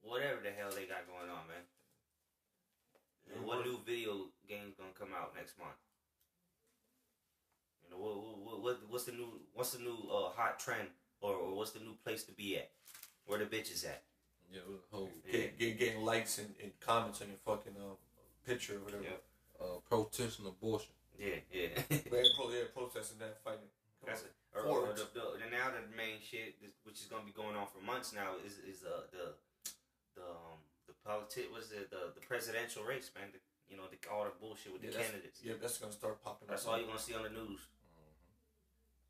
whatever the hell they got going on, man. You know, what new video game's gonna come out next month? You know, what's the new hot trend or what's the new place to be at? Where the bitches at? Yeah, it was a whole getting likes and comments on your fucking picture or whatever. Yeah. Protesting abortion. Yeah. Protesting that, fighting. That's it. And now the main shit, which is gonna be going on for months now, is the presidential race, man. All the bullshit with the candidates. Yeah, that's gonna start popping up. That's all you're gonna see on the news.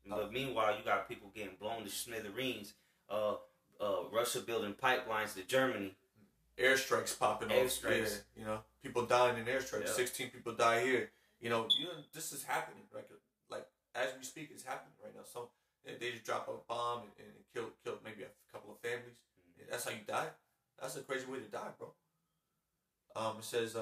But meanwhile, you got people getting blown to smithereens. Russia building pipelines to Germany. Airstrikes popping off. Yeah, people dying in airstrikes. 16 people die here. This is happening. Like as we speak, it's happening right now. So they just drop a bomb and killed maybe a couple of families. That's how you die. That's a crazy way to die, bro. It says,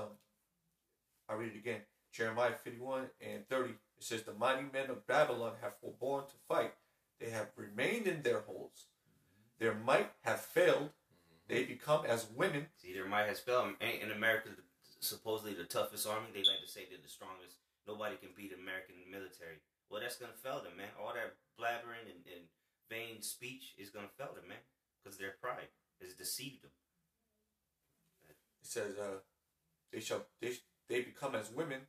I read it again. Jeremiah 51:30. It says, the mighty men of Babylon have forborne to fight. They have remained in their holes. Their might have failed. They become as women. See, their might has failed. Ain't in America supposedly the toughest army? They like to say they're the strongest. Nobody can beat American military. Well, that's going to fail them, man. All that blabbering and vain speech is going to fail them, man. Because their pride has deceived them. It says, they become as women.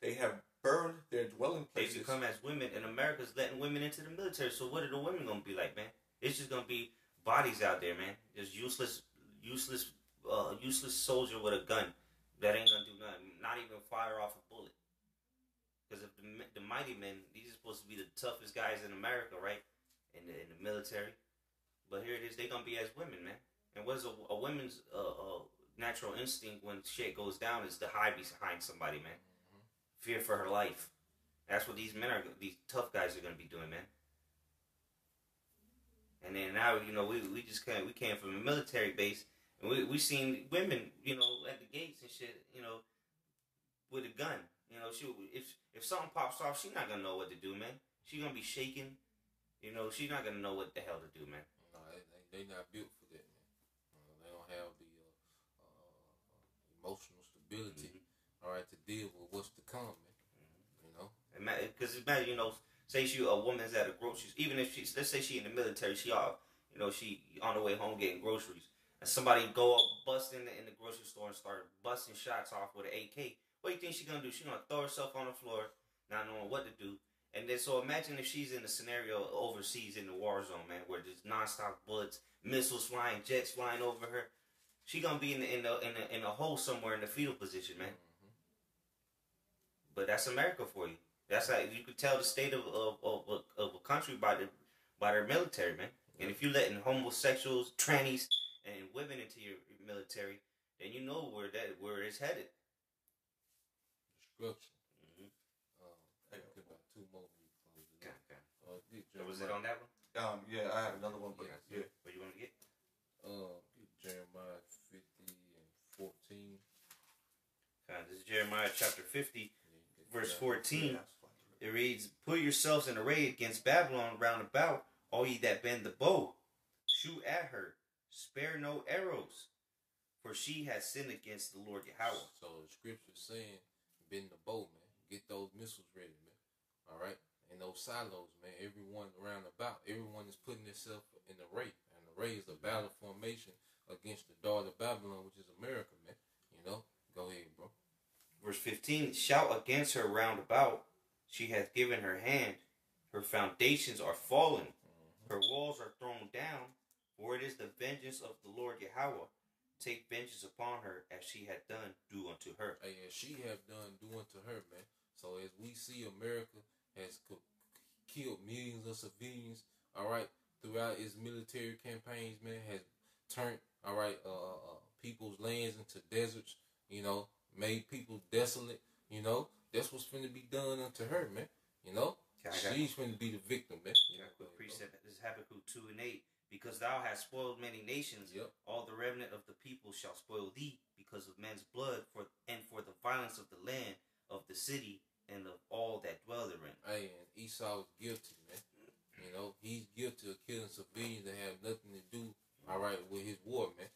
They have burned their dwelling places. They become as women, and America's letting women into the military. So what are the women going to be like, man? It's just going to be bodies out there, man. Just useless soldier with a gun that ain't going to do nothing. Not even fire off a bullet. Because if the mighty men, these are supposed to be the toughest guys in America, right? In the military. But here it is, they're going to be as women, man. And what is a woman's natural instinct when shit goes down is to hide behind somebody, man. Fear for her life. That's what these tough guys are going to be doing, man. And then now, we came from a military base, and we seen women, at the gates and shit, with a gun. If something pops off, she's not gonna know what to do, man. She's gonna be shaking. She's not gonna know what the hell to do, man. No, they not built for that, man. They don't have the emotional stability, all right, to deal with what's to come, man. Because imagine, say a woman's at a grocery, even if let's say she in the military, she on the way home getting groceries, and somebody go up, bust in the grocery store and start busting shots off with an AK. What do you think she's gonna do? She's gonna throw herself on the floor, not knowing what to do. And then, so imagine if she's in a scenario overseas in the war zone, man, where there's nonstop bullets, missiles flying, jets flying over her. She gonna be in a hole somewhere in the fetal position, man. But that's America for you. That's how you could tell the state of a country by their military, man. And if you're letting homosexuals, trannies, and women into your military, then you know where it's headed. Destruction. I got about two more. Was it on that one? Yeah, I have another one, but yeah. What you want to get? Jeremiah 50 and 14. This is Jeremiah chapter 50, verse 14. It reads, "Put yourselves in array against Babylon round about, all ye that bend the bow. Shoot at her, spare no arrows, for she has sinned against the Lord Yahweh." So the scripture's saying, bend the bow, man. Get those missiles ready, man. All right? And those silos, man. Everyone around about, everyone is putting itself in array. And array is a battle formation against the daughter of Babylon, which is America, man. Go ahead, bro. Verse 15, "Shout against her round about. She hath given her hand. Her foundations are fallen. Her walls are thrown down. For it is the vengeance of the Lord Yahweh. Take vengeance upon her as she had done, do unto her." Hey, as she have done, do unto her, man. So as we see, America has killed millions of civilians, all right, throughout its military campaigns, man, has turned, all right, people's lands into deserts, made people desolate, that's what's finna be done unto her, man, she's finna be the victim, man. Precept, this is Habakkuk 2:8. "Because thou hast spoiled many nations, all the remnant of the people shall spoil thee, because of men's blood, and for the violence of the land, of the city, and of all that dwell therein." Hey, and Esau is guilty, man. He's guilty of killing civilians that have nothing to do, all right, with his war, man.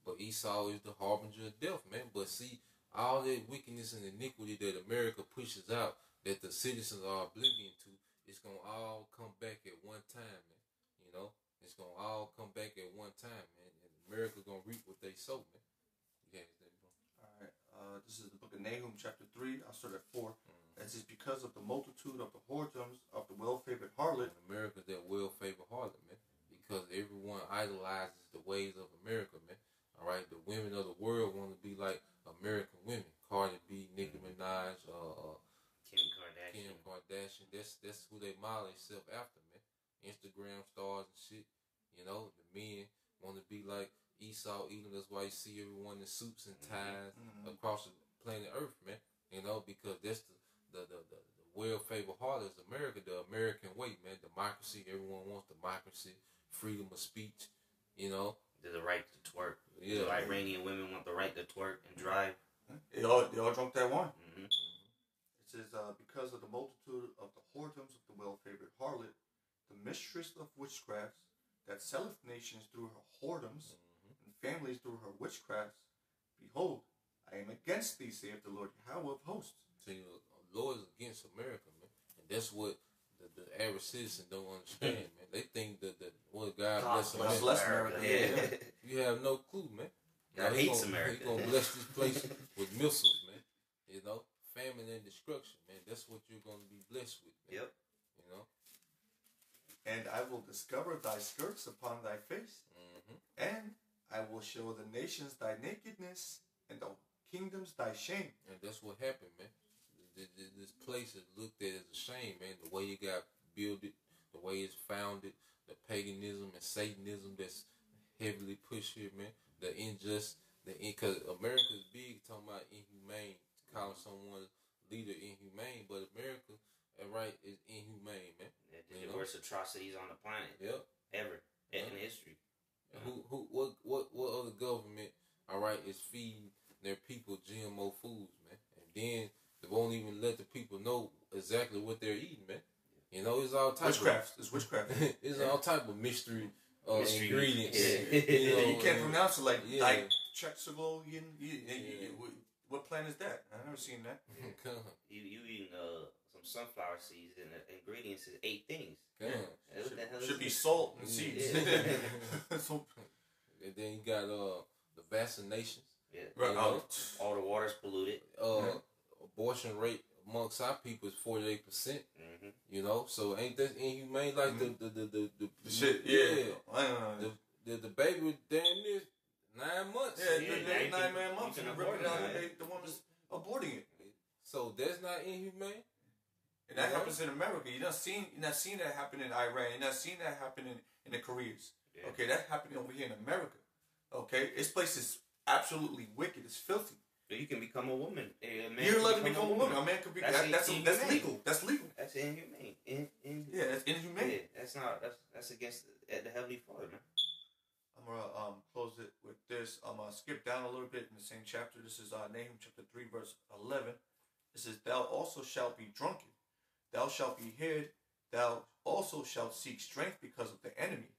But Esau is the harbinger of death, man. But see, all that wickedness and iniquity that America pushes out, that the citizens are oblivion to, it's gonna all come back at one time, man. America gonna reap what they sow, man. Yeah, All right. This is the book of Nahum, chapter 3. I'll start at 4. It says, because of the multitude of the whoredoms of the well-favored harlot. America, that well-favored harlot, man. Because everyone idolizes the ways of America, man. All right, the women of the world want to be like American women. Cardi B, Nicki Minaj, Kim Kardashian. That's who they model themselves after, man. Instagram stars and shit. You know, the men want to be like Esau Edom. That's why you see everyone in suits and ties across the planet Earth, man. You know, because that's the well-favored harlot is America, the American way, man. Democracy. Everyone wants democracy, freedom of speech. You know, the right to twerk. Yeah, the Iranian women want the right to twerk and drive. They all drunk that wine. It says, because of the multitude of the whoredoms of the well-favored harlot, the mistress of witchcrafts, that selleth nations through her whoredoms, and families through her witchcrafts, behold, I am against thee, saith the Lord Yahweh of hosts. See, the Lord is against America, man. And that's what the average citizen don't understand, man. They think that what God bless America. Yeah. You have no clue, man. God hates America. He's going to bless this place with missiles, man. You know, famine and destruction, man. That's what you're going to be blessed with, man. Yep. You know? And I will discover thy skirts upon thy face, and I will show the nations thy nakedness, and the kingdoms thy shame. And that's what happened, man. This place is looked at as a shame, man. The way it got built, the way it's founded, the paganism and Satanism that's heavily pushed here, man. The injustice, because America is big talking about inhumane, calling someone's leader inhumane, but America, right, is inhumane, man. The worst atrocities on the planet. Yep. Ever in history. What other government, all right, is feeding their people GMO foods, man? And then they won't even let the people know exactly what they're eating, man. You know, it's all type It's witchcraft. It's all type of mystery ingredients. Yeah. You can't pronounce it like Chexagolian. What plant is that? I've never seen that. You eating some sunflower seeds and the ingredients is 8 things. Should be salt and seeds. And then you got the vaccinations. Yeah. Right. All the water's polluted. Abortion rate amongst our people is 48%. You know, so ain't that inhumane? Like the shit, the baby was damn near 9 months. Yeah, 9 months, and the woman's aborting it. So that's not inhumane. And that happens in America. You're not seeing that happen in Iran. You're not seeing that happen in the Koreas. Yeah. Okay, that's happening over here in America. Okay, this place is absolutely wicked. It's filthy. So you can become a woman. You're allowed to become a woman. A man can be. That's legal. That's legal. That's inhumane. Yeah, that's inhumane. Yeah, that's against the Heavenly Father, man. I'm gonna close it with this. I'm gonna skip down a little bit in the same chapter. This is Nahum chapter 3 verse 11. It says, "Thou also shalt be drunken. Thou shalt be hid. Thou also shalt seek strength because of the enemy.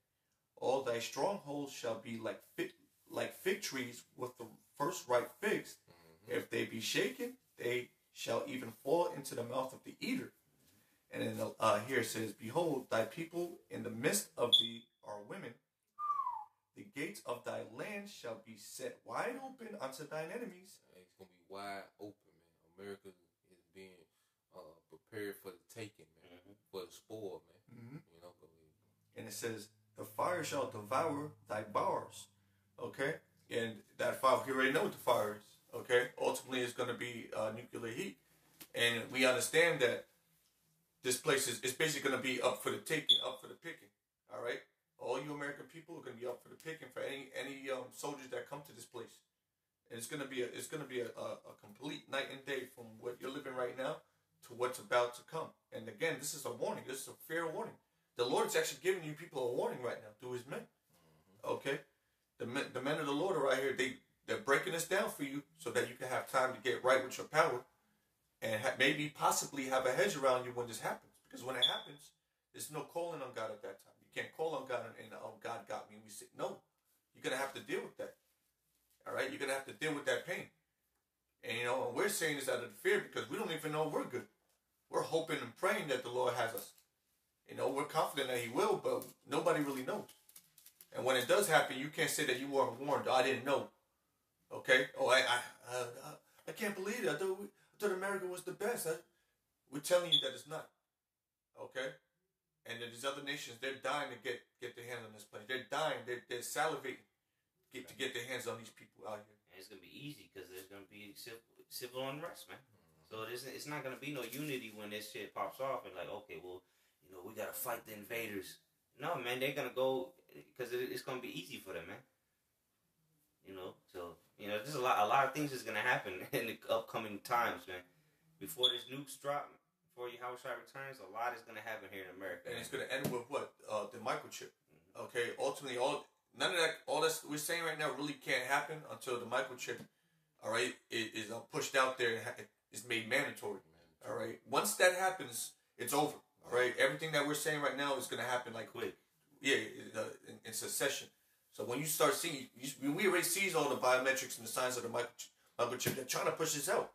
All thy strongholds shall be like fig trees with the first ripe figs. If they be shaken, they shall even fall into the mouth of the eater." And then here it says, "Behold, thy people in the midst of thee are women. The gates of thy land shall be set wide open unto thine enemies." It's going to be wide open, man. America is being prepared for the taking, man. For the spoil, man. You know, and it says, "The fire shall devour thy bars." Okay? And that fire, we already know what the fire is. Okay? Ultimately, it's going to be nuclear heat. And we understand that this place is basically going to be up for the taking, up for the picking. All right? All you American people are going to be up for the picking for any soldiers that come to this place. And it's going to be a complete night and day from what you're living right now to what's about to come. And again, this is a warning. This is a fair warning. The Lord's actually giving you people a warning right now through His men. Okay? The men of the Lord are right here. They're breaking this down for you so that you can have time to get right with your power and maybe possibly have a hedge around you when this happens. Because when it happens, there's no calling on God at that time. You can't call on God and God got me. And we say, no, you're going to have to deal with that. All right? You're going to have to deal with that pain. And, and we're saying this out of fear because we don't even know we're good. We're hoping and praying that the Lord has us. We're confident that He will, but nobody really knows. And when it does happen, you can't say that you weren't warned. I didn't know. Okay? Oh, I can't believe it. I thought America was the best. We're telling you that it's not. Okay? And then these other nations, they're dying to get their hands on this plane. They're dying. They're salivating to get their hands on these people out here. And it's going to be easy because there's going to be civil unrest, man. So it's not going to be no unity when this shit pops off and like, okay, well, we got to fight the invaders. No, man, they're going to go because it's going to be easy for them, man. So, there's a lot of things that's going to happen in the upcoming times, man. Before this nukes drop, before Yahushua returns, a lot is going to happen here in America. And it's going to end with what? The microchip. Okay, ultimately, all that we're saying right now really can't happen until the microchip, all right, is pushed out there and is made mandatory. All right, once that happens, it's over. All right, everything that we're saying right now is going to happen like quick. Yeah, in succession. So when you start seeing, we already see all the biometrics and the signs of the microchip. They're trying to push this out.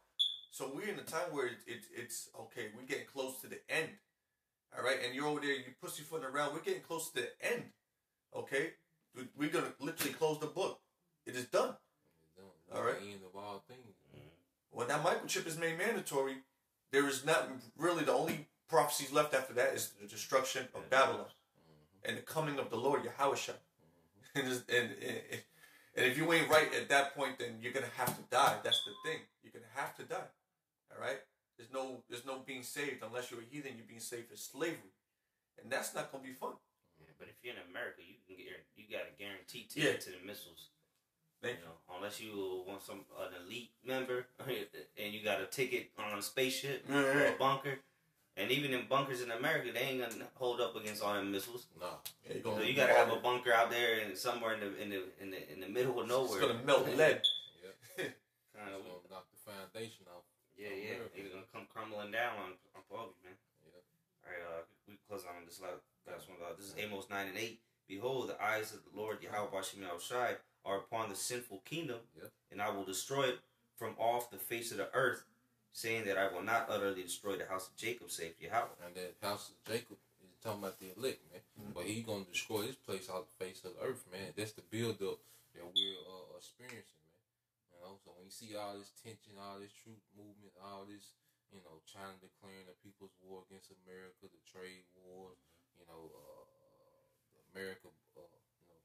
So we're in a time where it's okay. We're getting close to the end. All right, and you're over there, you pussyfooting around. We're getting close to the end. Okay, we're gonna literally close the book. It is done. All right. The end of all things. When that microchip is made mandatory, there is not really the only prophecies left after that is the destruction of Babylon and the coming of the Lord Yahushua. And if you ain't right at that point, then you're gonna have to die. That's the thing. You're gonna have to die. All right. There's no being saved unless you're a heathen. You're being saved as slavery, and that's not gonna be fun. Yeah, but if you're in America, you got a guaranteed ticket to the missiles. Unless you want an elite member and you got a ticket on a spaceship or a bunker. And even in bunkers in America, they ain't gonna hold up against all them missiles. No, so you gotta have a bunker out there and somewhere in the middle of nowhere. It's gonna melt lead. It's gonna knock the foundation off. Yeah. It's gonna come crumbling down on Poggy, man. Yeah. All right, we close on this last one. This is Amos 9:8. Behold, the eyes of the Lord Yahweh Bashim Yahushai are upon the sinful kingdom, and I will destroy it from off the face of the earth, saying that I will not utterly destroy the house of Jacob, saith Yahweh. And that house of Jacob is talking about the elect, man. But he's going to destroy this place off the face of the earth, man. That's the build-up that we're experiencing, man. So when you see all this tension, all this truth movement, all this, China declaring the people's war against America, the trade wars, America,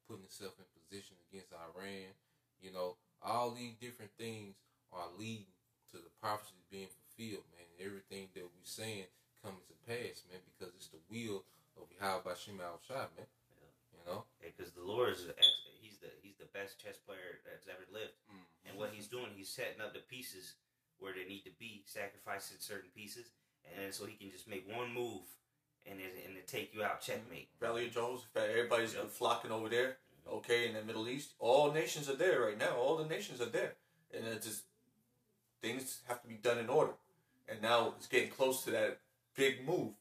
putting itself in position against Iran, all these different things are leading to the prophecies being fulfilled, man. And everything that we're saying coming to pass, man, because it's the will of Yahweh Bashim Al-Shai, man. Because the Lord is he's the best chess player that's ever lived. And what he's doing, he's setting up the pieces where they need to be, sacrificing certain pieces, and so he can just make one move and to take you out, checkmate. Valley of Jones, everybody's flocking over there. Okay, in the Middle East, all nations are there right now. All the nations are there, and it's just things have to be done in order. And now it's getting close to that big move.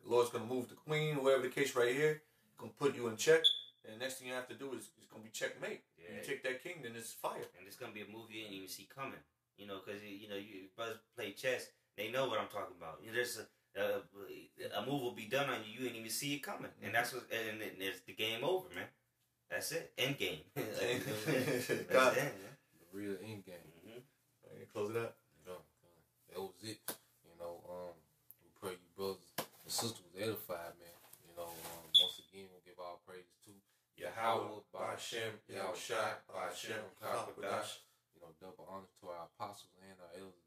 The Lord's gonna move the queen, whatever the case, right here. Gonna put you in check, and the next thing you have to do is it's gonna be checkmate. Yeah. You take that king, then it's fire. And it's gonna be a movie you didn't even see coming. Because you brothers play chess, they know what I'm talking about. There's a move will be done on you, you didn't even see it coming, and that's and it's the game over, man. That's it, end game. That's it, man. The real end game. Close it out. That was it. We pray you brothers and sisters was edified, man. Once again, we'll give all praises to Yahweh, Ba'ashem, Yahushai, Ba'ashem, Kakadash. Double honors to our apostles and our elders